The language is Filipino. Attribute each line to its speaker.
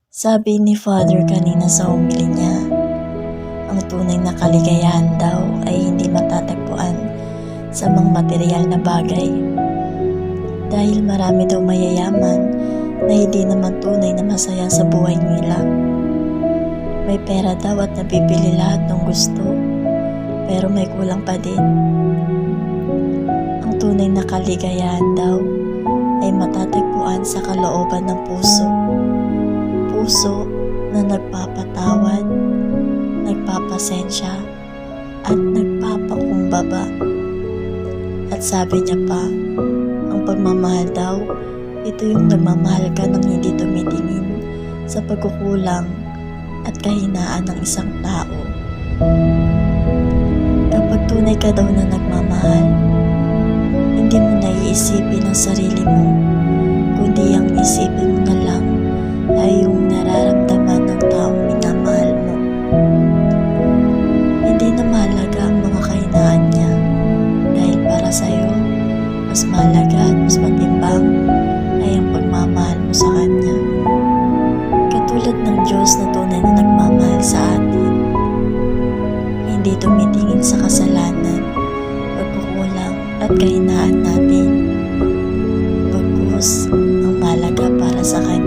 Speaker 1: Sabi ni Father kanina sa homily niya, ang tunay na kaligayahan daw ay hindi matatagpuan sa mga material na bagay. Dahil marami daw mayayaman na hindi naman tunay na masaya sa buhay nila. May pera daw at nabibili lahat ng gusto, pero may kulang pa din. Ang tunay na kaligayahan daw ay matatagpuan sa kalooban ng puso. Puso na nagpapatawad, nagpapasensya, at nagpapakumbaba. At sabi niya pa, ang pagmamahal daw, ito yung nagmamahal ka nang hindi tumitingin sa pagkukulang at kahinaan ng isang tao. Kapag tunay ka daw na nagmamahal, hindi mo naiisipin ang sarili mo, kundi ang isipin mo na lang ay yung nararamdaman ng taong minamahal mo. Hindi na mahalaga ang mga kahinaan niya dahil para sa'yo, mas mahalaga at mas matimbang ay ang pagmamahal mo sa Kanya. Katulad ng Diyos na tunay na nagmamahal sa atin, hindi tumitingin sa kasalanan, pagkukulang at kahinaan natin. Bagkus ang mahalaga para sa Kanya